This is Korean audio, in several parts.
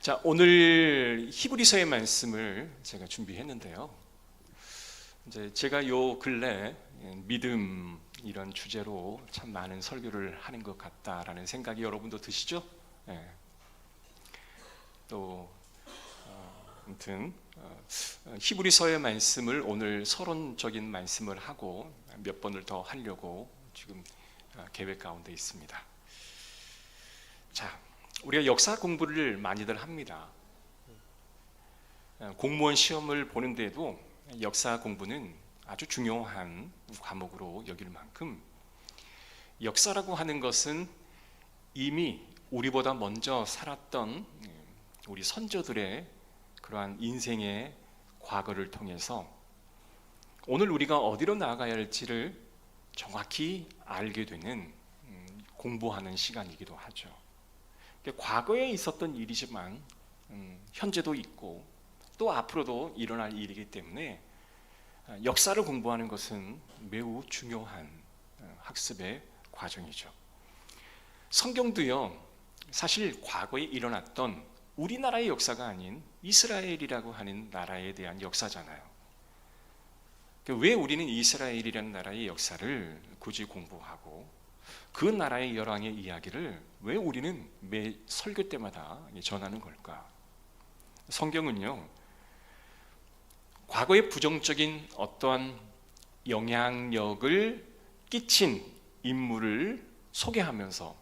자, 오늘 히브리서의 말씀을 제가 준비했는데요. 이제 제가 요 근래 믿음 이런 주제로 참 많은 설교를 하는 것 같다라는 생각이 여러분도 드시죠? 네. 또 아무튼 히브리서의 말씀을 오늘 서론적인 말씀을 하고 몇 번을 더 하려고 지금 계획 가운데 있습니다. 자, 우리가 역사 공부를 많이들 합니다. 공무원 시험을 보는데도 역사 공부는 아주 중요한 과목으로 여길 만큼 역사라고 하는 것은 이미 우리보다 먼저 살았던 우리 선조들의 그러한 인생의 과거를 통해서 오늘 우리가 어디로 나아가야 할지를 정확히 알게 되는 공부하는 시간이기도 하죠. 과거에 있었던 일이지만 현재도 있고 또 앞으로도 일어날 일이기 때문에 역사를 공부하는 것은 매우 중요한 학습의 과정이죠. 성경도요, 사실 과거에 일어났던 우리나라의 역사가 아닌 이스라엘이라고 하는 나라에 대한 역사잖아요. 왜 우리는 이스라엘이라는 나라의 역사를 굳이 공부하고 그 나라의 열왕의 이야기를 왜 우리는 매 설교 때마다 전하는 걸까? 성경은요, 과거의 부정적인 어떠한 영향력을 끼친 인물을 소개하면서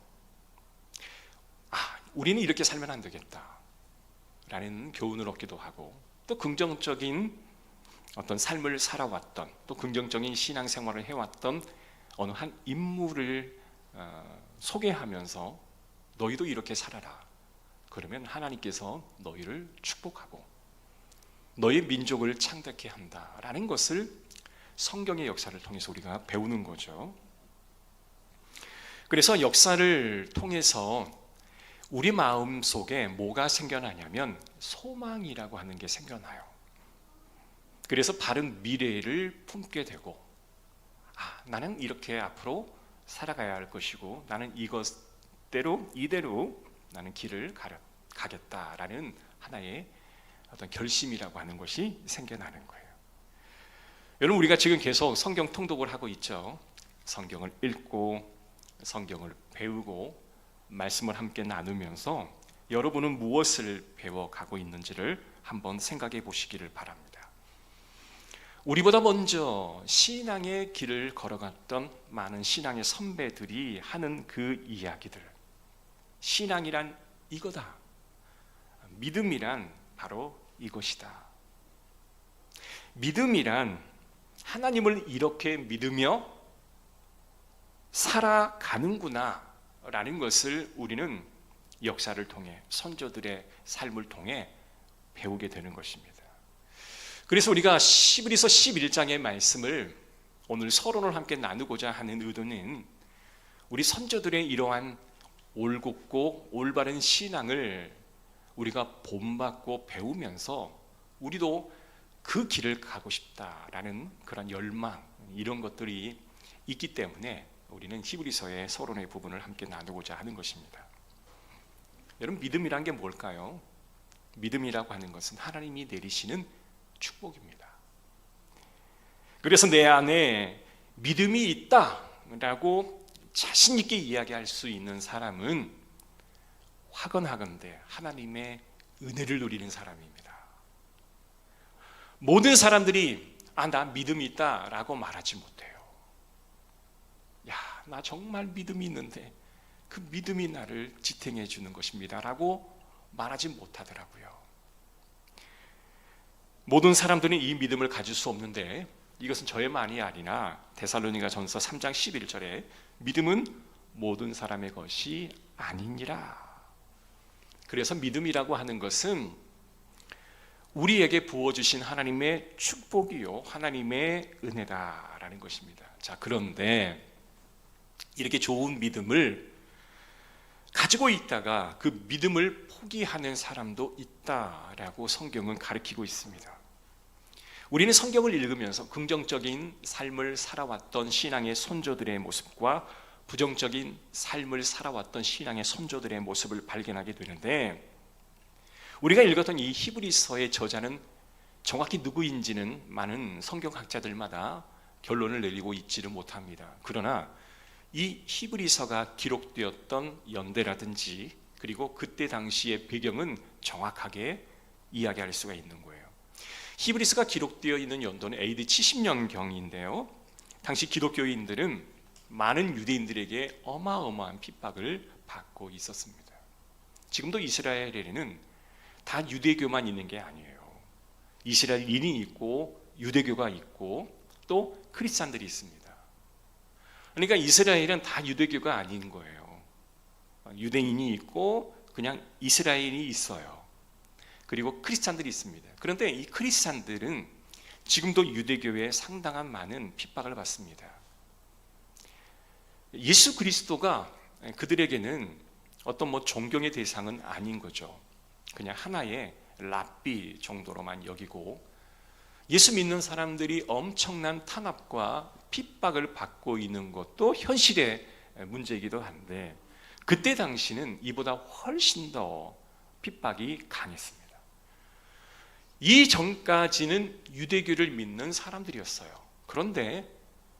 우리는 이렇게 살면 안 되겠다 라는 교훈을 얻기도 하고, 또 긍정적인 어떤 삶을 살아왔던, 또 긍정적인 신앙생활을 해왔던 어느 한 인물을 소개하면서 너희도 이렇게 살아라. 그러면 하나님께서 너희를 축복하고 너희 민족을 창대케 한다라는 것을 성경의 역사를 통해서 우리가 배우는 거죠. 그래서 역사를 통해서 우리 마음 속에 뭐가 생겨나냐면 소망이라고 하는 게 생겨나요. 그래서 바른 미래를 품게 되고, 나는 이렇게 앞으로 살아가야 할 것이고 나는 이대로 나는 길을 가겠다라는 하나의 어떤 결심이라고 하는 것이 생겨나는 거예요. 여러분, 우리가 지금 계속 성경 통독을 하고 있죠. 성경을 읽고 성경을 배우고 말씀을 함께 나누면서 여러분은 무엇을 배워가고 있는지를 한번 생각해 보시기를 바랍니다. 우리보다 먼저 신앙의 길을 걸어갔던 많은 신앙의 선배들이 하는 그 이야기들, 신앙이란 이거다, 믿음이란 바로 이것이다, 믿음이란 하나님을 이렇게 믿으며 살아가는구나 라는 것을 우리는 역사를 통해, 선조들의 삶을 통해 배우게 되는 것입니다. 그래서 우리가 히브리서 11장의 말씀을 오늘 서론을 함께 나누고자 하는 의도는 우리 선조들의 이러한 올곧고 올바른 신앙을 우리가 본받고 배우면서 우리도 그 길을 가고 싶다라는 그런 열망, 이런 것들이 있기 때문에 우리는 히브리서의 서론의 부분을 함께 나누고자 하는 것입니다. 여러분, 믿음이란 게 뭘까요? 믿음이라고 하는 것은 하나님이 내리시는 축복입니다. 그래서 내 안에 믿음이 있다라고 자신 있게 이야기할 수 있는 사람은 확언하건대 하나님의 은혜를 누리는 사람입니다. 모든 사람들이 나 믿음이 있다라고 말하지 못해요. 나 정말 믿음이 있는데 그 믿음이 나를 지탱해 주는 것입니다 라고 말하지 못하더라고요. 모든 사람들은 이 믿음을 가질 수 없는데 이것은 저의 말이 아니라 데살로니가전서 3장 11절에 믿음은 모든 사람의 것이 아니니라. 그래서 믿음이라고 하는 것은 우리에게 부어주신 하나님의 축복이요, 하나님의 은혜다라는 것입니다. 자, 그런데 이렇게 좋은 믿음을 가지고 있다가 그 믿음을 포기하는 사람도 있다라고 성경은 가르치고 있습니다. 우리는 성경을 읽으면서 긍정적인 삶을 살아왔던 신앙의 선조들의 모습과 부정적인 삶을 살아왔던 신앙의 선조들의 모습을 발견하게 되는데, 우리가 읽었던 이 히브리서의 저자는 정확히 누구인지는 많은 성경학자들마다 결론을 내리고 있지를 못합니다. 그러나 이 히브리서가 기록되었던 연대라든지 그리고 그때 당시의 배경은 정확하게 이야기할 수가 있는 거예요. 히브리서가 기록되어 있는 연도는 AD 70년경인데요. 당시 기독교인들은 많은 유대인들에게 어마어마한 핍박을 받고 있었습니다. 지금도 이스라엘에는 다 유대교만 있는 게 아니에요. 이스라엘인이 있고 유대교가 있고 또 크리스찬들이 있습니다. 그러니까 이스라엘은 다 유대교가 아닌 거예요. 유대인이 있고 그냥 이스라엘이 있어요. 그리고 크리스찬들이 있습니다. 그런데 이 크리스찬들은 지금도 유대교에 상당한 많은 핍박을 받습니다. 예수 그리스도가 그들에게는 어떤 존경의 대상은 아닌 거죠. 그냥 하나의 랍비 정도로만 여기고 예수 믿는 사람들이 엄청난 탄압과 핍박을 받고 있는 것도 현실의 문제이기도 한데 그때 당시는 이보다 훨씬 더 핍박이 강했습니다. 이 전까지는 유대교를 믿는 사람들이었어요. 그런데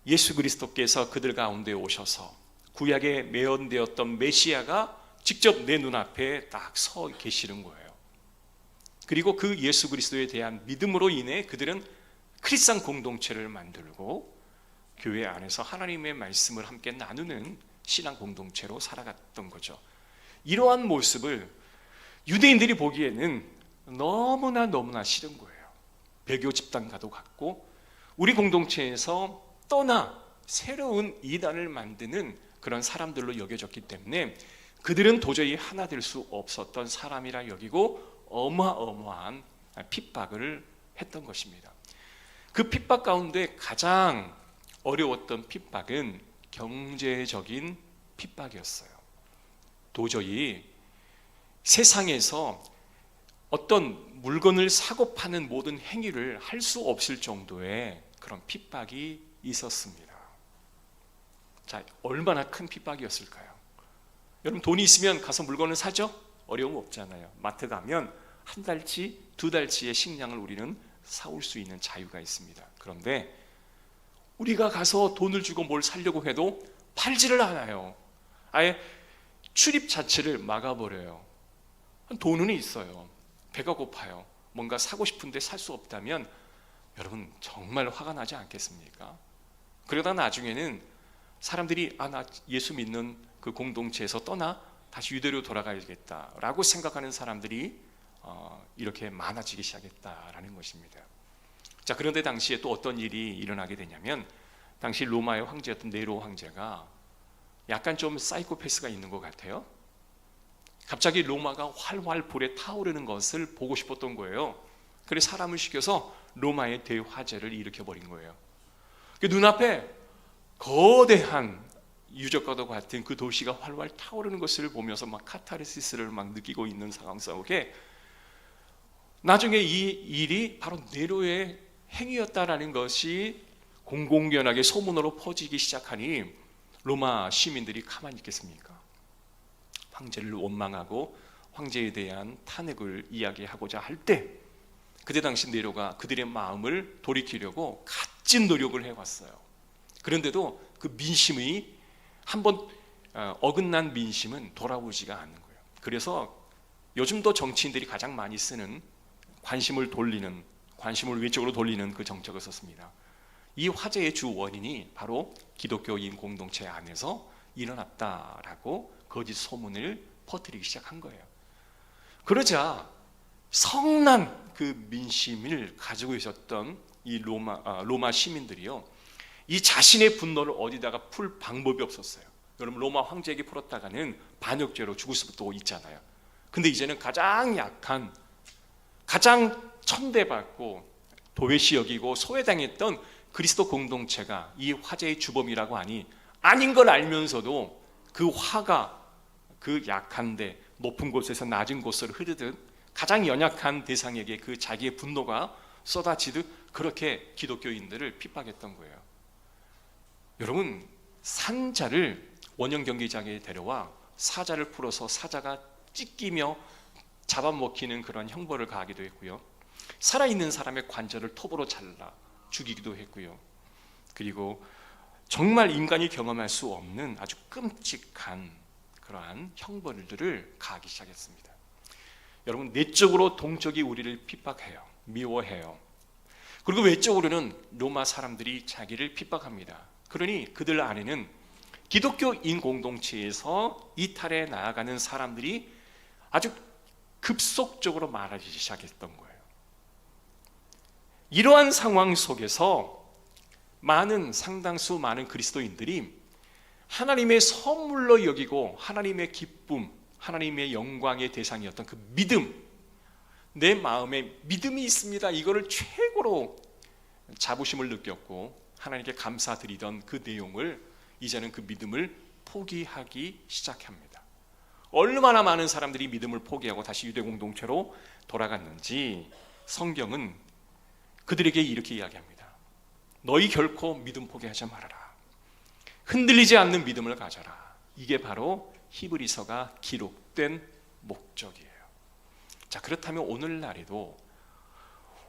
예수 그리스도께서 그들 가운데 오셔서 구약에 매언되었던 메시아가 직접 내 눈앞에 딱 서 계시는 거예요. 그리고 그 예수 그리스도에 대한 믿음으로 인해 그들은 크리스찬 공동체를 만들고 교회 안에서 하나님의 말씀을 함께 나누는 신앙 공동체로 살아갔던 거죠. 이러한 모습을 유대인들이 보기에는 너무나 싫은 거예요. 배교 집단과도 같고 우리 공동체에서 떠나 새로운 이단을 만드는 그런 사람들로 여겨졌기 때문에 그들은 도저히 하나 될 수 없었던 사람이라 여기고 어마어마한 핍박을 했던 것입니다. 그 핍박 가운데 가장 어려웠던 핍박은 경제적인 핍박이었어요. 도저히 세상에서 어떤 물건을 사고 파는 모든 행위를 할 수 없을 정도의 그런 핍박이 있었습니다. 자, 얼마나 큰 핍박이었을까요? 여러분 돈이 있으면 가서 물건을 사죠? 어려움 없잖아요. 마트 가면 한 달치, 두 달치의 식량을 우리는 사올 수 있는 자유가 있습니다. 그런데 우리가 가서 돈을 주고 뭘 사려고 해도 팔지를 않아요. 아예 출입 자체를 막아버려요. 돈은 있어요. 배가 고파요. 뭔가 사고 싶은데 살 수 없다면 여러분 정말 화가 나지 않겠습니까? 그러다 나중에는 사람들이 나 예수 믿는 그 공동체에서 떠나 다시 유대로 돌아가야겠다라고 생각하는 사람들이 이렇게 많아지기 시작했다라는 것입니다. 자, 그런데 당시에 또 어떤 일이 일어나게 되냐면 당시 로마의 황제였던 네로 황제가 약간 좀 사이코패스가 있는 것 같아요. 갑자기 로마가 활활 불에 타오르는 것을 보고 싶었던 거예요. 그래서 사람을 시켜서 로마의 대화재를 일으켜버린 거예요. 그 눈앞에 거대한 유적과도 같은 그 도시가 활활 타오르는 것을 보면서 막 카타르시스를 막 느끼고 있는 상황 속에 나중에 이 일이 바로 네로의 행위였다라는 것이 공공연하게 소문으로 퍼지기 시작하니 로마 시민들이 가만히 있겠습니까? 황제를 원망하고 황제에 대한 탄핵을 이야기하고자 할 때 그때 당시 네로가 그들의 마음을 돌이키려고 갓진 노력을 해왔어요. 그런데도 그 민심이 한번 어긋난 민심은 돌아오지가 않는 거예요. 그래서 요즘도 정치인들이 가장 많이 쓰는 관심을 외쪽으로 돌리는 그 정책을 썼습니다. 이 화제의 주 원인이 바로 기독교인 공동체 안에서 일어났다라고 거짓 소문을 퍼뜨리기 시작한 거예요. 그러자 성난 그 민심을 가지고 있었던 이 로마 시민들이요, 이 자신의 분노를 어디다가 풀 방법이 없었어요. 여러분 로마 황제에게 풀었다가는 반역죄로 죽을 수도 있잖아요. 근데 이제는 가장 약한, 가장 천대받고 도외시 여기고 소외당했던 그리스도 공동체가 이 화제의 주범이라고 하니 아닌 걸 알면서도 그 화가 그 약한데 높은 곳에서 낮은 곳으로 흐르듯 가장 연약한 대상에게 그 자기의 분노가 쏟아지듯 그렇게 기독교인들을 핍박했던 거예요. 여러분 산자를 원형 경기장에 데려와 사자를 풀어서 사자가 찢기며 잡아먹히는 그런 형벌을 가하기도 했고요. 살아있는 사람의 관절을 톱으로 잘라 죽이기도 했고요. 그리고 정말 인간이 경험할 수 없는 아주 끔찍한 그러한 형벌들을 가하기 시작했습니다. 여러분, 내적으로 동족이 우리를 핍박해요. 미워해요. 그리고 외적으로는 로마 사람들이 자기를 핍박합니다. 그러니 그들 안에는 기독교인 공동체에서 이탈해 나아가는 사람들이 아주 급속적으로 많아지기 시작했던 거예요. 이러한 상황 속에서 상당수 많은 그리스도인들이 하나님의 선물로 여기고 하나님의 기쁨, 하나님의 영광의 대상이었던 그 믿음, 내 마음에 믿음이 있습니다, 이거를 최고로 자부심을 느꼈고 하나님께 감사드리던 그 내용을 이제는 그 믿음을 포기하기 시작합니다. 얼마나 많은 사람들이 믿음을 포기하고 다시 유대 공동체로 돌아갔는지 성경은 그들에게 이렇게 이야기합니다. 너희 결코 믿음 포기하지 말아라. 흔들리지 않는 믿음을 가져라. 이게 바로 히브리서가 기록된 목적이에요. 자, 그렇다면 오늘날에도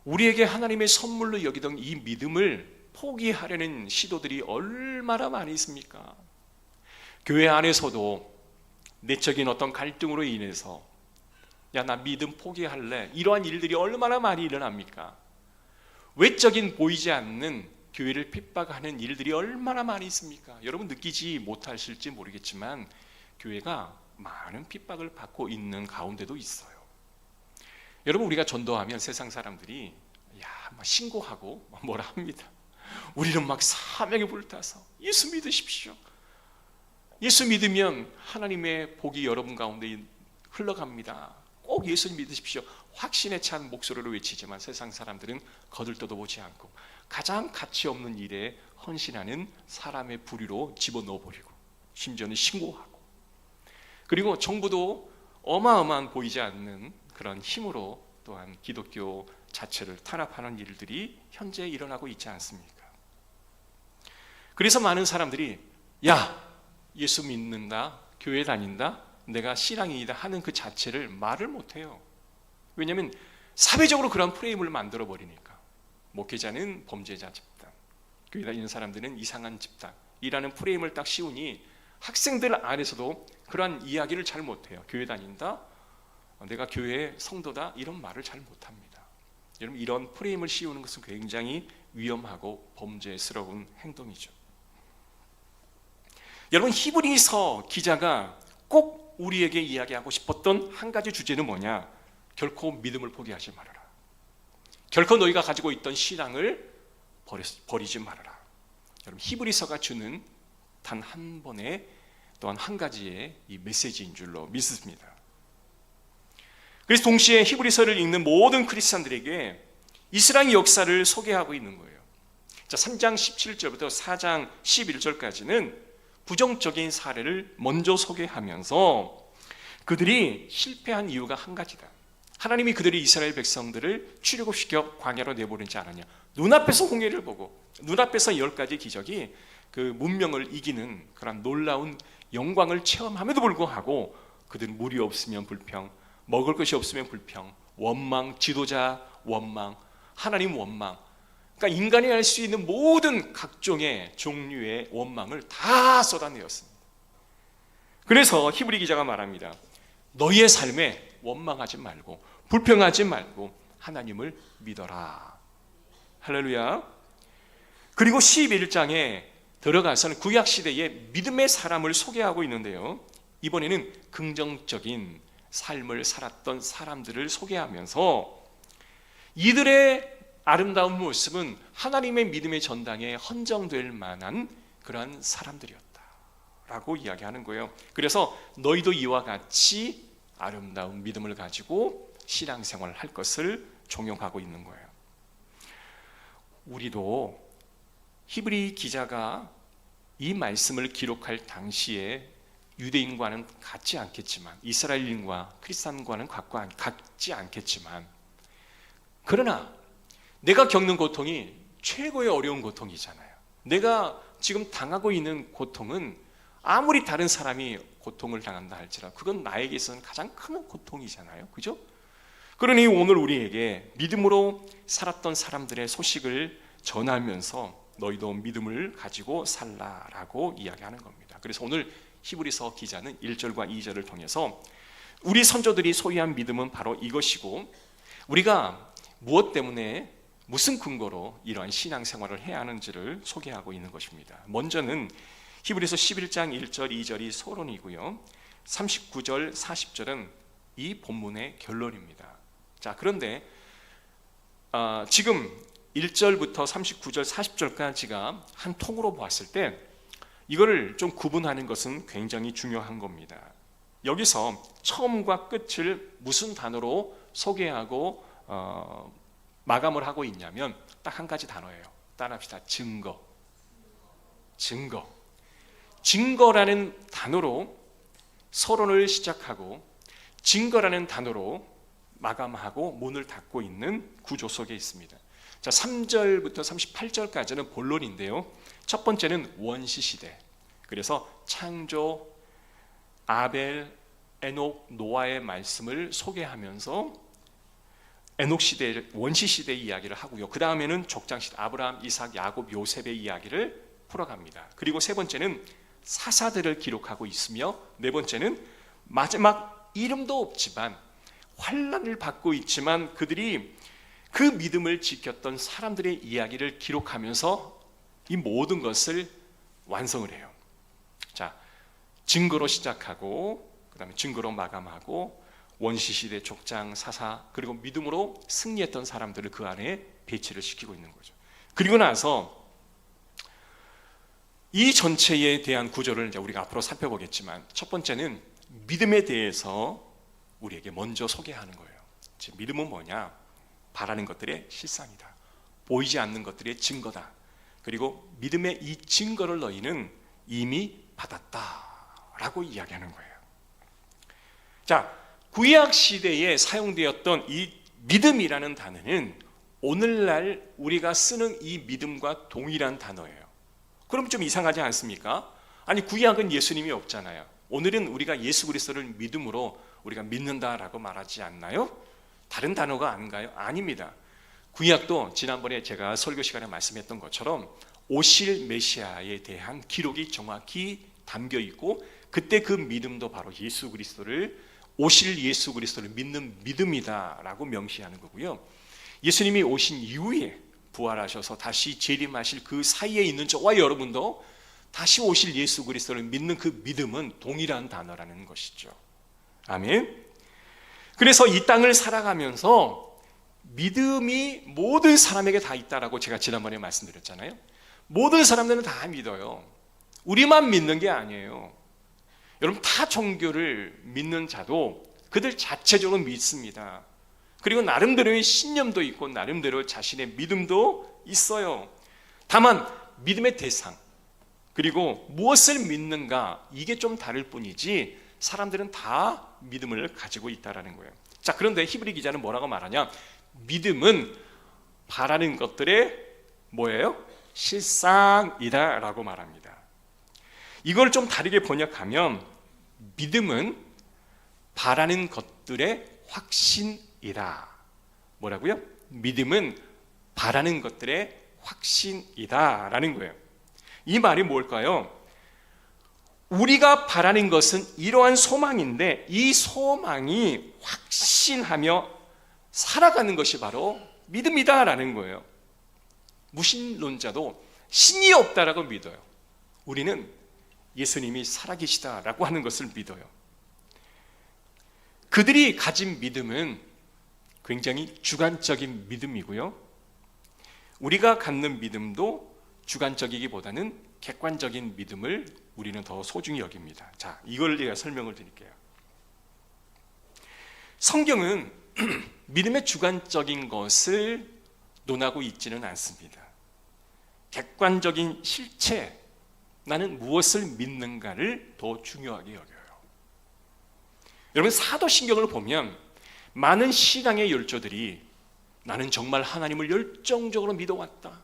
우리에게 하나님의 선물로 여기던 이 믿음을 포기하려는 시도들이 얼마나 많이 있습니까? 교회 안에서도 내적인 어떤 갈등으로 인해서 야, 나 믿음 포기할래, 이러한 일들이 얼마나 많이 일어납니까? 외적인 보이지 않는 교회를 핍박하는 일들이 얼마나 많이 있습니까? 여러분 느끼지 못하실지 모르겠지만 교회가 많은 핍박을 받고 있는 가운데도 있어요. 여러분, 우리가 전도하면 세상 사람들이 막 신고하고 뭐라 합니다. 우리는 막 사명에 불타서 예수 믿으십시오. 예수 믿으면 하나님의 복이 여러분 가운데 흘러갑니다. 꼭 예수 믿으십시오. 확신에 찬 목소리로 외치지만 세상 사람들은 거들떠도 보지 않고 가장 가치 없는 일에 헌신하는 사람의 부리로 집어넣어버리고 심지어는 신고하고, 그리고 정부도 어마어마한 보이지 않는 그런 힘으로 또한 기독교 자체를 탄압하는 일들이 현재 일어나고 있지 않습니까? 그래서 많은 사람들이 예수 믿는다, 교회 다닌다, 내가 신앙인이다 하는 그 자체를 말을 못해요. 왜냐하면 사회적으로 그런 프레임을 만들어 버리니까. 목회자는 범죄자 집단, 교회 다니는 사람들은 이상한 집단이라는 프레임을 딱 씌우니 학생들 안에서도 그런 이야기를 잘 못해요. 교회 다닌다, 내가 교회의 성도다, 이런 말을 잘 못합니다. 여러분, 이런 프레임을 씌우는 것은 굉장히 위험하고 범죄스러운 행동이죠. 여러분, 히브리서 기자가 꼭 우리에게 이야기하고 싶었던 한 가지 주제는 뭐냐? 결코 믿음을 포기하지 말아라. 결코 너희가 가지고 있던 신앙을 버리지 말아라. 여러분, 히브리서가 주는 단 한 번의 또한 한 가지의 이 메시지인 줄로 믿습니다. 그래서 동시에 히브리서를 읽는 모든 크리스찬들에게 이스라엘 역사를 소개하고 있는 거예요. 자, 3장 17절부터 4장 11절까지는 부정적인 사례를 먼저 소개하면서 그들이 실패한 이유가 한 가지다. 하나님이 그들이 이스라엘 백성들을 출애굽시켜 광야로 내보내지 않았냐. 눈앞에서 홍해를 보고 눈앞에서 10가지 기적이 그 문명을 이기는 그런 놀라운 영광을 체험함에도 불구하고 그들은 물이 없으면 불평, 먹을 것이 없으면 불평, 원망, 지도자 원망, 하나님 원망, 그러니까 인간이 할 수 있는 모든 각종의 종류의 원망을 다 쏟아내었습니다. 그래서 히브리 기자가 말합니다. 너희의 삶에 원망하지 말고 불평하지 말고 하나님을 믿어라. 할렐루야. 그리고 11장에 들어가서는 구약시대의 믿음의 사람을 소개하고 있는데요, 이번에는 긍정적인 삶을 살았던 사람들을 소개하면서 이들의 아름다운 모습은 하나님의 믿음의 전당에 헌정될 만한 그러한 사람들이었다라고 이야기하는 거예요. 그래서 너희도 이와 같이 아름다운 믿음을 가지고 신앙생활을 할 것을 종용하고 있는 거예요. 우리도 히브리 기자가 이 말씀을 기록할 당시에 유대인과는 같지 않겠지만, 이스라엘인과 크리스찬과는 같지 않겠지만, 그러나 내가 겪는 고통이 최고의 어려운 고통이잖아요. 내가 지금 당하고 있는 고통은 아무리 다른 사람이 고통을 당한다 할지라도 그건 나에게 있어서는 가장 큰 고통이잖아요. 그죠? 그러니 오늘 우리에게 믿음으로 살았던 사람들의 소식을 전하면서 너희도 믿음을 가지고 살라라고 이야기하는 겁니다. 그래서 오늘 히브리서 기자는 1절과 2절을 통해서 우리 선조들이 소유한 믿음은 바로 이것이고 우리가 무엇 때문에 무슨 근거로 이러한 신앙생활을 해야 하는지를 소개하고 있는 것입니다. 먼저는 히브리서 11장 1절 2절이 서론이고요, 39절 40절은 이 본문의 결론입니다. 자, 그런데 지금 1절부터 39절 40절까지가 한 통으로 보았을 때 이거를 좀 구분하는 것은 굉장히 중요한 겁니다. 여기서 처음과 끝을 무슨 단어로 소개하고 마감을 하고 있냐면 딱 한 가지 단어예요. 따라합시다. 증거라는 단어로 서론을 시작하고 증거라는 단어로 마감하고 문을 닫고 있는 구조 속에 있습니다. 자, 3절부터 38절까지는 본론인데요, 첫 번째는 원시 시대, 그래서 창조, 아벨, 에녹, 노아의 말씀을 소개하면서 에녹 시대, 원시 시대 이야기를 하고요. 그 다음에는 족장 시대, 아브라함, 이삭, 야곱, 요셉의 이야기를 풀어갑니다. 그리고 세 번째는 사사들을 기록하고 있으며 네 번째는 마지막 이름도 없지만 환난을 받고 있지만 그들이 그 믿음을 지켰던 사람들의 이야기를 기록하면서 이 모든 것을 완성을 해요. 자, 증거로 시작하고 그 다음에 증거로 마감하고 원시시대 족장, 사사, 그리고 믿음으로 승리했던 사람들을 그 안에 배치를 시키고 있는 거죠. 그리고 나서 이 전체에 대한 구조를 이제 우리가 앞으로 살펴보겠지만 첫 번째는 믿음에 대해서 우리에게 먼저 소개하는 거예요. 즉, 믿음은 뭐냐? 바라는 것들의 실상이다. 보이지 않는 것들의 증거다. 그리고 믿음의 이 증거를 너희는 이미 받았다라고 이야기하는 거예요. 자, 구약 시대에 사용되었던 이 믿음이라는 단어는 오늘날 우리가 쓰는 이 믿음과 동일한 단어예요. 그럼 좀 이상하지 않습니까? 아니, 구약은 예수님이 없잖아요. 오늘은 우리가 예수 그리스도를 믿음으로 우리가 믿는다라고 말하지 않나요? 다른 단어가 아닌가요? 아닙니다. 구약도 지난번에 제가 설교 시간에 말씀했던 것처럼 오실 메시아에 대한 기록이 정확히 담겨 있고 그때 그 믿음도 바로 예수 그리스도를, 오실 예수 그리스도를 믿는 믿음이다라고 명시하는 거고요. 예수님이 오신 이후에 부활하셔서 다시 재림하실 그 사이에 있는 저와 여러분도 다시 오실 예수 그리스도를 믿는 그 믿음은 동일한 단어라는 것이죠. 아멘. 그래서 이 땅을 살아가면서 믿음이 모든 사람에게 다 있다라고 제가 지난번에 말씀드렸잖아요. 모든 사람들은 다 믿어요. 우리만 믿는 게 아니에요. 여러분, 타 종교를 믿는 자도 그들 자체적으로 믿습니다. 그리고 나름대로의 신념도 있고 나름대로 자신의 믿음도 있어요. 다만 믿음의 대상 그리고 무엇을 믿는가, 이게 좀 다를 뿐이지 사람들은 다 믿음을 가지고 있다라는 거예요. 자, 그런데 히브리 기자는 뭐라고 말하냐? 믿음은 바라는 것들의 뭐예요? 실상이다 라고 말합니다. 이걸 좀 다르게 번역하면 믿음은 바라는 것들의 확신이다. 뭐라고요? 믿음은 바라는 것들의 확신이다 라는 거예요. 이 말이 뭘까요? 우리가 바라는 것은 이러한 소망인데 이 소망이 확신하며 살아가는 것이 바로 믿음이다 라는 거예요. 무신론자도 신이 없다라고 믿어요. 우리는 예수님이 살아계시다라고 하는 것을 믿어요. 그들이 가진 믿음은 굉장히 주관적인 믿음이고요. 우리가 갖는 믿음도 주관적이기보다는 객관적인 믿음을 우리는 더 소중히 여깁니다. 자, 이걸 제가 설명을 드릴게요. 성경은 믿음의 주관적인 것을 논하고 있지는 않습니다. 객관적인 실체, 나는 무엇을 믿는가를 더 중요하게 여겨요. 여러분, 사도신경을 보면 많은 신앙의 열조들이 나는 정말 하나님을 열정적으로 믿어왔다,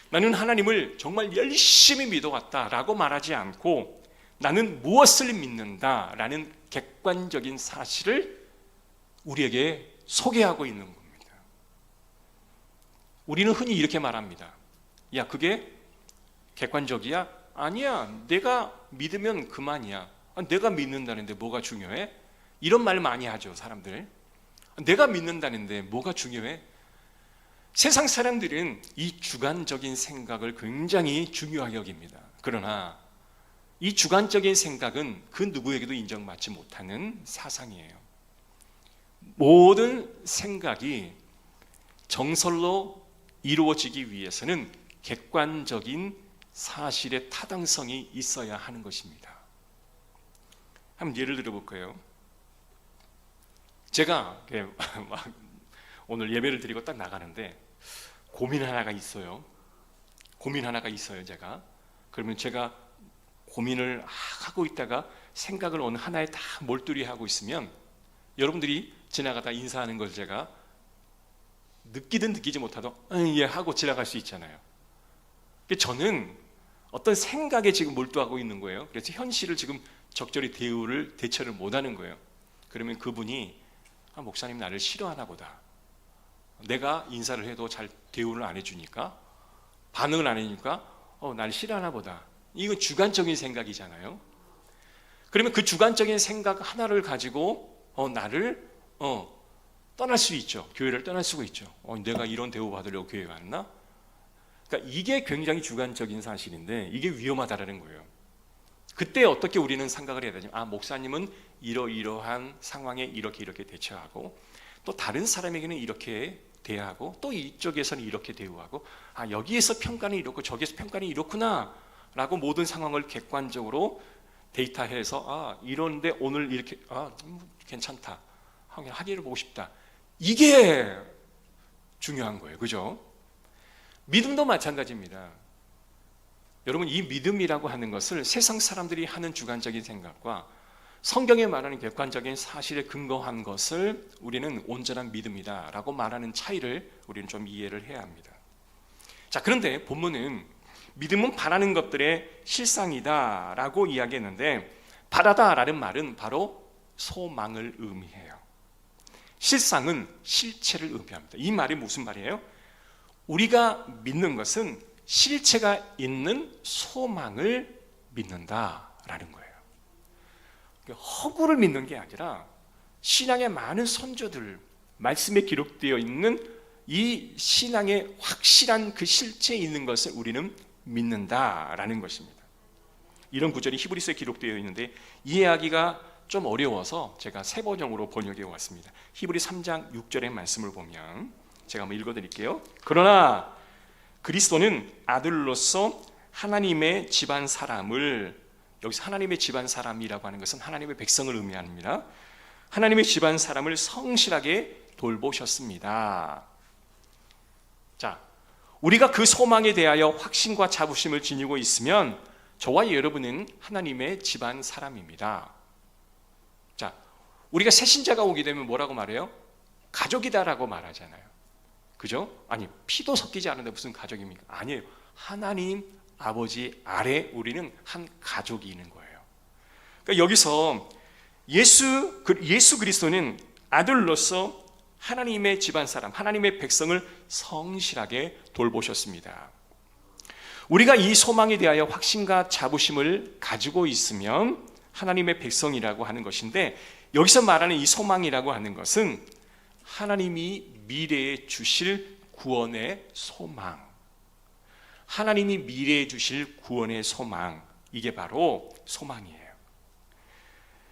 나는 하나님을 정말 열심히 믿어왔다 라고 말하지 않고 나는 무엇을 믿는다 라는 객관적인 사실을 우리에게 소개하고 있는 겁니다. 우리는 흔히 이렇게 말합니다. 야, 그게 객관적이야? 아니야. 내가 믿으면 그만이야. 내가 믿는다는데 뭐가 중요해? 이런 말 많이 하죠, 사람들. 내가 믿는다는데 뭐가 중요해? 세상 사람들은 이 주관적인 생각을 굉장히 중요하게 여깁니다. 그러나 이 주관적인 생각은 그 누구에게도 인정받지 못하는 사상이에요. 모든 생각이 정설로 이루어지기 위해서는 객관적인 사실의 타당성이 있어야 하는 것입니다. 한번 예를 들어볼까요? 제가 오늘 예배를 드리고 딱 나가는데 고민 하나가 있어요. 제가. 그러면 제가 고민을 하고 있다가 생각을 어느 하나에 다 몰두리 하고 있으면 여러분들이 지나가다 인사하는 걸 제가 느끼든 느끼지 못하도 예 하고 지나갈 수 있잖아요. 저는 어떤 생각에 지금 몰두하고 있는 거예요. 그래서 현실을 지금 적절히 대처를 못하는 거예요. 그러면 그분이 목사님 나를 싫어하나 보다. 내가 인사를 해도 잘 대우를 안 해주니까, 반응을 안 해주니까 나를 싫어하나 보다. 이건 주관적인 생각이잖아요. 그러면 그 주관적인 생각 하나를 가지고 나를 떠날 수 있죠. 교회를 떠날 수가 있죠. 내가 이런 대우 받으려고 교회 왔나? 그러니까 이게 굉장히 주관적인 사실인데 이게 위험하다라는 거예요. 그때 어떻게 우리는 생각을 해야 되지? 목사님은 이러이러한 상황에 이렇게 대처하고, 또 다른 사람에게는 이렇게 대하고, 또 이쪽에서는 이렇게 대우하고, 여기에서 평가는 이렇고 저기에서 평가는 이렇구나 라고 모든 상황을 객관적으로 데이터해서 이런데 오늘 이렇게 괜찮다, 하기를 보고 싶다, 이게 중요한 거예요. 그죠? 믿음도 마찬가지입니다. 여러분, 이 믿음이라고 하는 것을 세상 사람들이 하는 주관적인 생각과 성경에 말하는 객관적인 사실에 근거한 것을 우리는 온전한 믿음이다 라고 말하는 차이를 우리는 좀 이해를 해야 합니다. 자, 그런데 본문은 믿음은 바라는 것들의 실상이다 라고 이야기했는데, 바라다 라는 말은 바로 소망을 의미해요. 실상은 실체를 의미합니다. 이 말이 무슨 말이에요? 우리가 믿는 것은 실체가 있는 소망을 믿는다라는 거예요. 허구를 믿는 게 아니라 신앙의 많은 선조들 말씀에 기록되어 있는 이 신앙의 확실한 그 실체에 있는 것을 우리는 믿는다라는 것입니다. 이런 구절이 히브리서에 기록되어 있는데 이해하기가 좀 어려워서 제가 세 번역으로 번역해 왔습니다. 히브리 3장 6절의 말씀을 보면 제가 한번 읽어드릴게요. 그러나 그리스도는 아들로서 하나님의 집안 사람을, 여기서 하나님의 집안 사람이라고 하는 것은 하나님의 백성을 의미합니다. 하나님의 집안 사람을 성실하게 돌보셨습니다. 자, 우리가 그 소망에 대하여 확신과 자부심을 지니고 있으면 저와 여러분은 하나님의 집안 사람입니다. 자, 우리가 새신자가 오게 되면 뭐라고 말해요? 가족이다라고 말하잖아요. 그죠? 아니, 피도 섞이지 않은데 무슨 가족입니까? 아니에요. 하나님 아버지 아래 우리는 한 가족이 있는 거예요. 그러니까 여기서 예수 그리스도는 아들로서 하나님의 집안 사람, 하나님의 백성을 성실하게 돌보셨습니다. 우리가 이 소망에 대하여 확신과 자부심을 가지고 있으면 하나님의 백성이라고 하는 것인데, 여기서 말하는 이 소망이라고 하는 것은 하나님이 미래에 주실 구원의 소망, 하나님이 미래에 주실 구원의 소망, 이게 바로 소망이에요.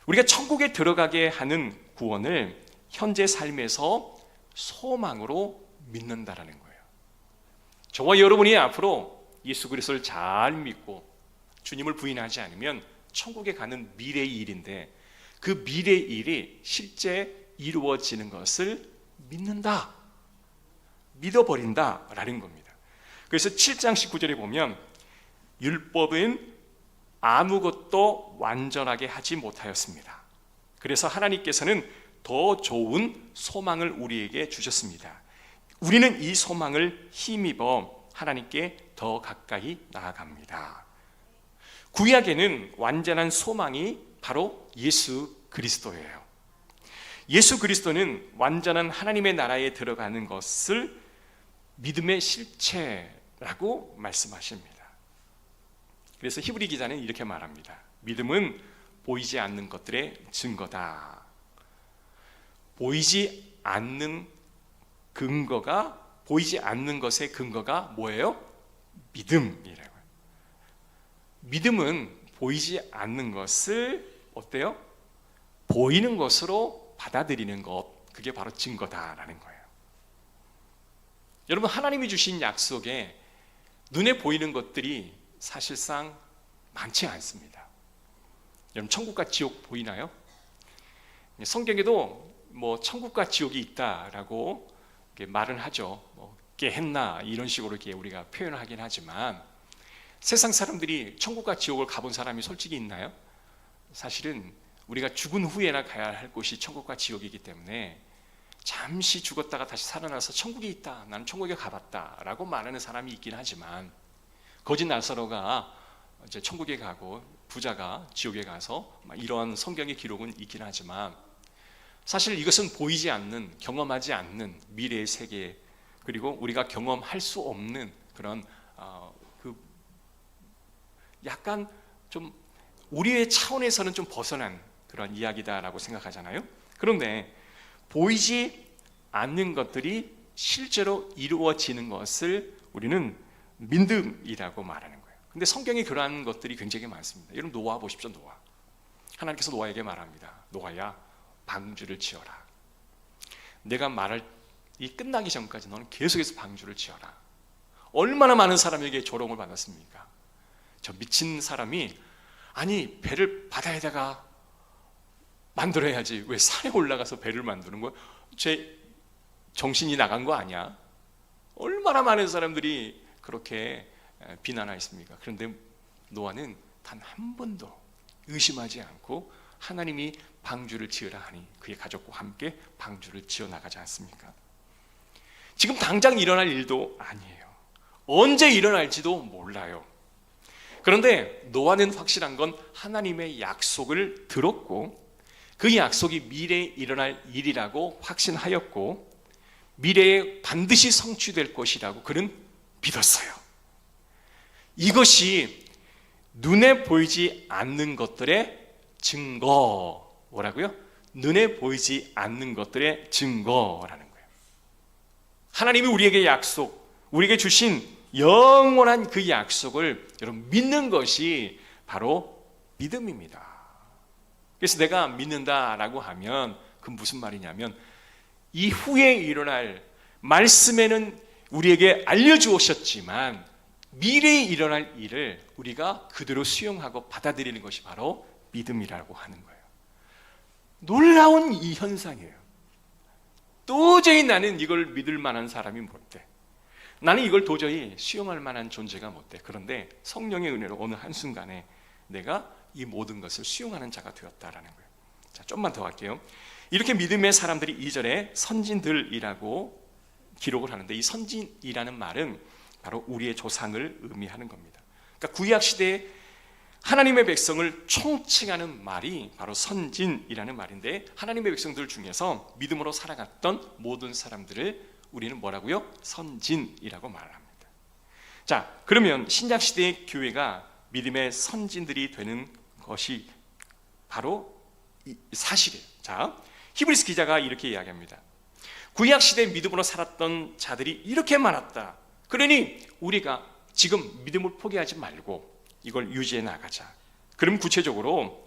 우리가 천국에 들어가게 하는 구원을 현재 삶에서 소망으로 믿는다라는 거예요. 저와 여러분이 앞으로 예수 그리스도를 잘 믿고 주님을 부인하지 않으면 천국에 가는 미래의 일인데, 그 미래의 일이 실제 이루어지는 것을 믿는다, 믿어버린다라는 겁니다. 그래서 7장 19절에 보면 율법은 아무것도 완전하게 하지 못하였습니다. 그래서 하나님께서는 더 좋은 소망을 우리에게 주셨습니다. 우리는 이 소망을 힘입어 하나님께 더 가까이 나아갑니다. 구약에는 완전한 소망이 바로 예수 그리스도예요. 예수 그리스도는 완전한 하나님의 나라에 들어가는 것을 믿음의 실체라고 말씀하십니다. 그래서 히브리 기자는 이렇게 말합니다. 믿음은 보이지 않는 것들의 증거다. 보이지 않는 근거가, 보이지 않는 것의 근거가 뭐예요? 믿음이라고요. 믿음은 보이지 않는 것을 어때요? 보이는 것으로 받아들이는 것, 그게 바로 증거다라는 거예요. 여러분, 하나님이 주신 약속에 눈에 보이는 것들이 사실상 많지 않습니다. 여러분, 천국과 지옥 보이나요? 성경에도 뭐 천국과 지옥이 있다라고 말은 하죠. 뭐 게헨나 이런 식으로 이렇게 우리가 표현을 하긴 하지만, 세상 사람들이 천국과 지옥을 가본 사람이 솔직히 있나요? 사실은 우리가 죽은 후에나 가야 할 곳이 천국과 지옥이기 때문에 잠시 죽었다가 다시 살아나서 천국이 있다, 나는 천국에 가봤다 라고 말하는 사람이 있긴 하지만, 거짓 나사로가 이제 천국에 가고 부자가 지옥에 가서 이러한 성경의 기록은 있긴 하지만, 사실 이것은 보이지 않는, 경험하지 않는 미래의 세계, 그리고 우리가 경험할 수 없는 그런 약간 좀 우리의 차원에서는 좀 벗어난 그런 이야기다라고 생각하잖아요. 그런데 보이지 않는 것들이 실제로 이루어지는 것을 우리는 믿음이라고 말하는 거예요. 근데 성경에 그러한 것들이 굉장히 많습니다. 여러분, 노아 보십시오. 노아. 하나님께서 노아에게 말합니다. 노아야, 방주를 지어라. 내가 말을 끝나기 전까지 너는 계속해서 방주를 지어라. 얼마나 많은 사람에게 조롱을 받았습니까? 저 미친 사람이, 아니 배를 바다에다가 만들어야지 왜 산에 올라가서 배를 만드는 거야? 제 정신이 나간 거 아니야? 얼마나 많은 사람들이 그렇게 비난하였습니까? 그런데 노아는 단 한 번도 의심하지 않고 하나님이 방주를 지으라 하니 그의 가족과 함께 방주를 지어 나가지 않습니까? 지금 당장 일어날 일도 아니에요. 언제 일어날지도 몰라요. 그런데 노아는 확실한 건 하나님의 약속을 들었고, 그 약속이 미래에 일어날 일이라고 확신하였고, 미래에 반드시 성취될 것이라고 그는 믿었어요. 이것이 눈에 보이지 않는 것들의 증거, 뭐라고요? 눈에 보이지 않는 것들의 증거라는 거예요. 하나님이 우리에게 약속, 우리에게 주신 영원한 그 약속을 여러분 믿는 것이 바로 믿음입니다. 그래서 내가 믿는다라고 하면 그 무슨 말이냐면, 이후에 일어날, 말씀에는 우리에게 알려주셨지만 미래에 일어날 일을 우리가 그대로 수용하고 받아들이는 것이 바로 믿음이라고 하는 거예요. 놀라운 이 현상이에요. 도저히 나는 이걸 믿을 만한 사람이 못 돼. 나는 이걸 도저히 수용할 만한 존재가 못 돼. 그런데 성령의 은혜로 어느 한순간에 내가 이 모든 것을 수용하는 자가 되었다라는 거예요. 자, 좀만 더 할게요. 이렇게 믿음의 사람들이 2절에 선진들이라고 기록을 하는데, 이 선진이라는 말은 바로 우리의 조상을 의미하는 겁니다. 그러니까 구약 시대에 하나님의 백성을 총칭하는 말이 바로 선진이라는 말인데, 하나님의 백성들 중에서 믿음으로 살아갔던 모든 사람들을 우리는 뭐라고요? 선진이라고 말합니다. 자, 그러면 신약 시대의 교회가 믿음의 선진들이 되는 것이 바로 사실이에요. 자, 히브리서 기자가 이렇게 이야기합니다. 구약 시대 믿음으로 살았던 자들이 이렇게 많았다. 그러니 우리가 지금 믿음을 포기하지 말고 이걸 유지해 나가자. 그럼 구체적으로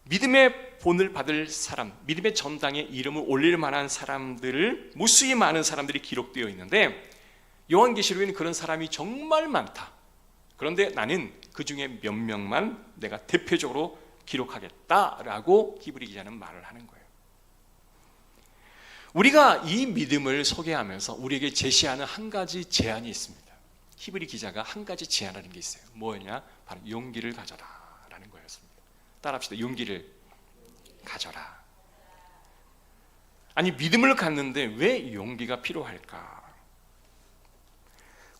믿음의 본을 받을 사람, 믿음의 전당에 이름을 올릴 만한 사람들을, 무수히 많은 사람들이 기록되어 있는데, 요한계시록에는 그런 사람이 정말 많다. 그런데 나는 그 중에 몇 명만 내가 대표적으로 기록하겠다라고 히브리 기자는 말을 하는 거예요. 우리가 이 믿음을 소개하면서 우리에게 제시하는 한 가지 제안이 있습니다. 히브리 기자가 한 가지 제안하는 게 있어요. 뭐냐? 바로 용기를 가져라 라는 거였습니다. 따라합시다. 용기를 가져라. 아니, 믿음을 갖는데 왜 용기가 필요할까?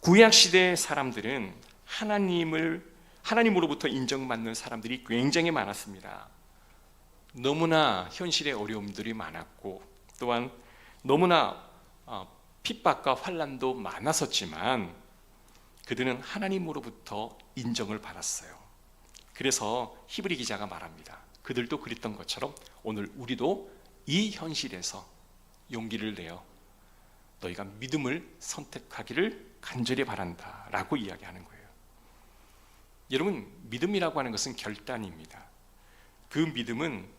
구약 시대의 사람들은 하나님으로부터 인정받는 사람들이 굉장히 많았습니다. 너무나 현실의 어려움들이 많았고 또한 너무나 핍박과 환난도 많았었지만 그들은 하나님으로부터 인정을 받았어요. 그래서 히브리 기자가 말합니다. 그들도 그랬던 것처럼 오늘 우리도 이 현실에서 용기를 내어 너희가 믿음을 선택하기를 간절히 바란다 라고 이야기하는 거예요. 여러분, 믿음이라고 하는 것은 결단입니다. 그 믿음은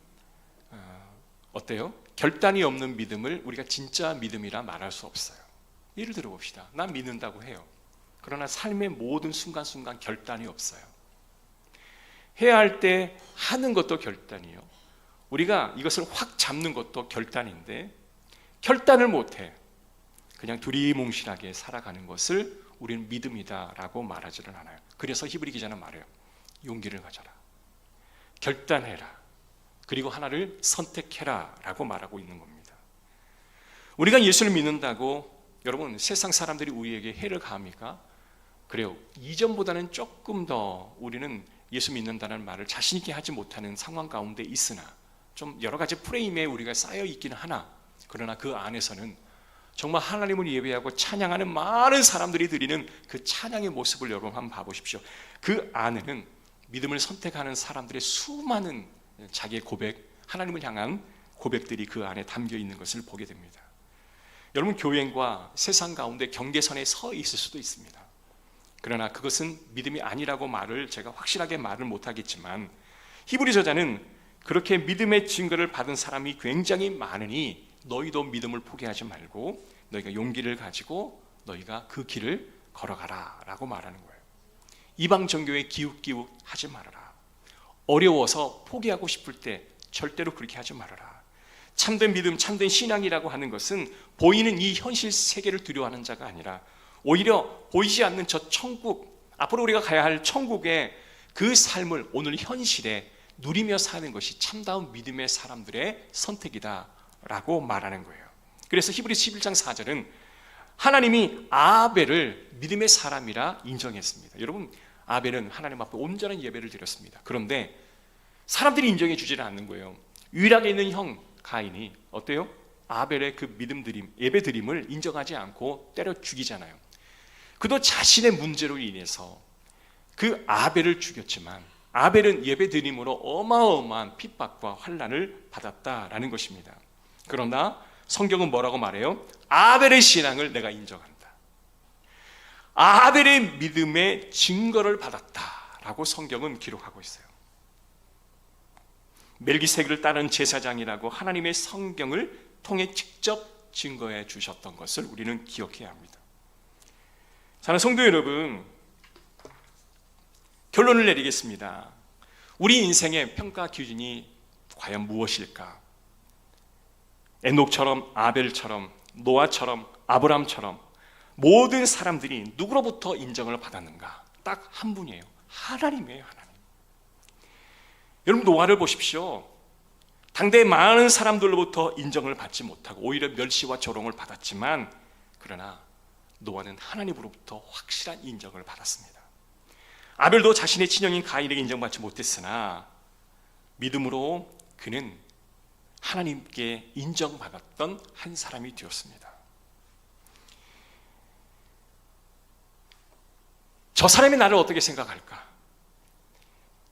어때요? 결단이 없는 믿음을 우리가 진짜 믿음이라 말할 수 없어요. 예를 들어 봅시다. 난 믿는다고 해요. 그러나 삶의 모든 순간순간 결단이 없어요. 해야 할 때 하는 것도 결단이요. 우리가 이것을 확 잡는 것도 결단인데 결단을 못해. 그냥 두리뭉실하게 살아가는 것을 우리는 믿음이다라고 말하지는 않아요. 그래서 히브리 기자는 말해요. 용기를 가져라. 결단해라. 그리고 하나를 선택해라 라고 말하고 있는 겁니다. 우리가 예수를 믿는다고 여러분 세상 사람들이 우리에게 해를 가합니까? 그래요. 이전보다는 조금 더 우리는 예수 믿는다는 말을 자신 있게 하지 못하는 상황 가운데 있으나 좀 여러 가지 프레임에 우리가 쌓여 있기는 하나 그러나 그 안에서는 정말 하나님을 예배하고 찬양하는 많은 사람들이 드리는 그 찬양의 모습을 여러분 한번 봐보십시오. 그 안에는 믿음을 선택하는 사람들의 수많은 자기의 고백, 하나님을 향한 고백들이 그 안에 담겨 있는 것을 보게 됩니다. 여러분 교회과 세상 가운데 경계선에 서 있을 수도 있습니다. 그러나 그것은 믿음이 아니라고 제가 확실하게 말을 못하겠지만 히브리 저자는 그렇게 믿음의 증거를 받은 사람이 굉장히 많으니 너희도 믿음을 포기하지 말고 너희가 용기를 가지고 너희가 그 길을 걸어가라 라고 말하는 거예요. 이방 종교에 기웃기웃 하지 말아라. 어려워서 포기하고 싶을 때 절대로 그렇게 하지 말아라. 참된 믿음, 참된 신앙이라고 하는 것은 보이는 이 현실 세계를 두려워하는 자가 아니라 오히려 보이지 않는 저 천국, 앞으로 우리가 가야 할 천국의 그 삶을 오늘 현실에 누리며 사는 것이 참다운 믿음의 사람들의 선택이다 라고 말하는 거예요. 그래서 히브리서 11장 4절은 하나님이 아벨을 믿음의 사람이라 인정했습니다. 여러분, 아벨은 하나님 앞에 온전한 예배를 드렸습니다. 그런데 사람들이 인정해 주지는 않는 거예요. 유일하게 있는 형 가인이 어때요? 아벨의 그 믿음 드림, 예배 드림을 인정하지 않고 때려 죽이잖아요. 그도 자신의 문제로 인해서 그 아벨을 죽였지만 아벨은 예배 드림으로 어마어마한 핍박과 환난을 받았다라는 것입니다. 그러나 성경은 뭐라고 말해요? 아벨의 신앙을 내가 인정한다. 아벨의 믿음의 증거를 받았다라고 성경은 기록하고 있어요. 멜기세덱을 따른 제사장이라고 하나님의 성경을 통해 직접 증거해 주셨던 것을 우리는 기억해야 합니다. 사랑하는 성도 여러분, 결론을 내리겠습니다. 우리 인생의 평가 기준이 과연 무엇일까? 에녹처럼, 아벨처럼, 노아처럼, 아브람처럼 모든 사람들이 누구로부터 인정을 받았는가? 딱 한 분이에요. 하나님이에요. 하나님. 여러분, 노아를 보십시오. 당대의 많은 사람들로부터 인정을 받지 못하고 오히려 멸시와 조롱을 받았지만 그러나 노아는 하나님으로부터 확실한 인정을 받았습니다. 아벨도 자신의 친형인 가인에게 인정받지 못했으나 믿음으로 그는 하나님께 인정받았던 한 사람이 되었습니다. 저 사람이 나를 어떻게 생각할까?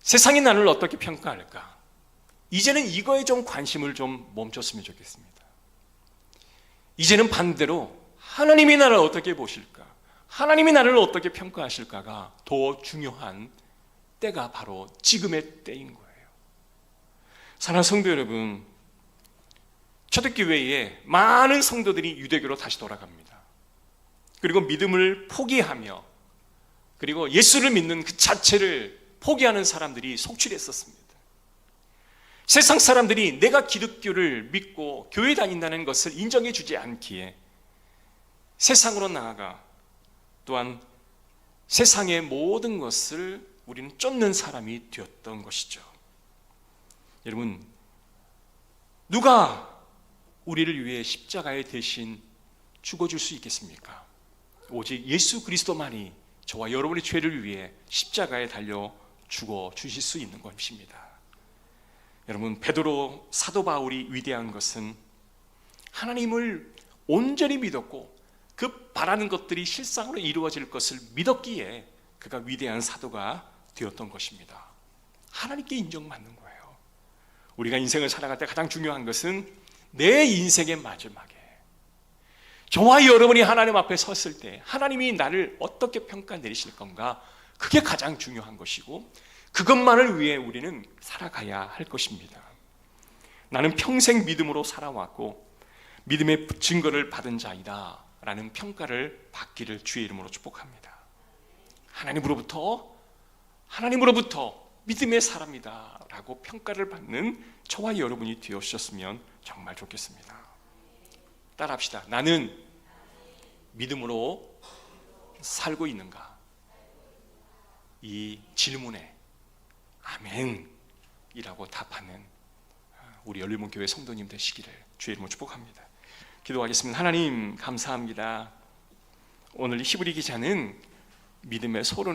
세상이 나를 어떻게 평가할까? 이제는 이거에 좀 관심을 좀 멈췄으면 좋겠습니다. 이제는 반대로 하나님이 나를 어떻게 보실까? 하나님이 나를 어떻게 평가하실까가 더 중요한 때가 바로 지금의 때인 거예요. 사랑하는 성도 여러분, 초대교회에 많은 성도들이 유대교로 다시 돌아갑니다. 그리고 믿음을 포기하며 그리고 예수를 믿는 그 자체를 포기하는 사람들이 속출했었습니다. 세상 사람들이 내가 기독교를 믿고 교회 다닌다는 것을 인정해 주지 않기에 세상으로 나아가 또한 세상의 모든 것을 우리는 쫓는 사람이 되었던 것이죠. 여러분, 누가 우리를 위해 십자가에 대신 죽어줄 수 있겠습니까? 오직 예수 그리스도만이 저와 여러분의 죄를 위해 십자가에 달려 죽어 주실 수 있는 것입니다. 여러분, 베드로 사도 바울이 위대한 것은 하나님을 온전히 믿었고 그 바라는 것들이 실상으로 이루어질 것을 믿었기에 그가 위대한 사도가 되었던 것입니다. 하나님께 인정받는 거예요. 우리가 인생을 살아갈 때 가장 중요한 것은 내 인생의 마지막에 저와 여러분이 하나님 앞에 섰을 때 하나님이 나를 어떻게 평가 내리실 건가, 그게 가장 중요한 것이고 그것만을 위해 우리는 살아가야 할 것입니다. 나는 평생 믿음으로 살아왔고 믿음의 증거를 받은 자이다 라는 평가를 받기를 주의 이름으로 축복합니다. 하나님으로부터 믿음의 사람이다 라고 평가를 받는 저와 여러분이 되어주셨으면 정말 좋겠습니다. 따라합시다. 나는 믿음으로 살고 있는가? 이 질문에 아멘이라고 답하는 우리 열린문교회 성도님 되시기를 주의 이름으로 축복합니다. 기도하겠습니다. 하나님 감사합니다. 오늘 히브리 기자는 믿음의 서론을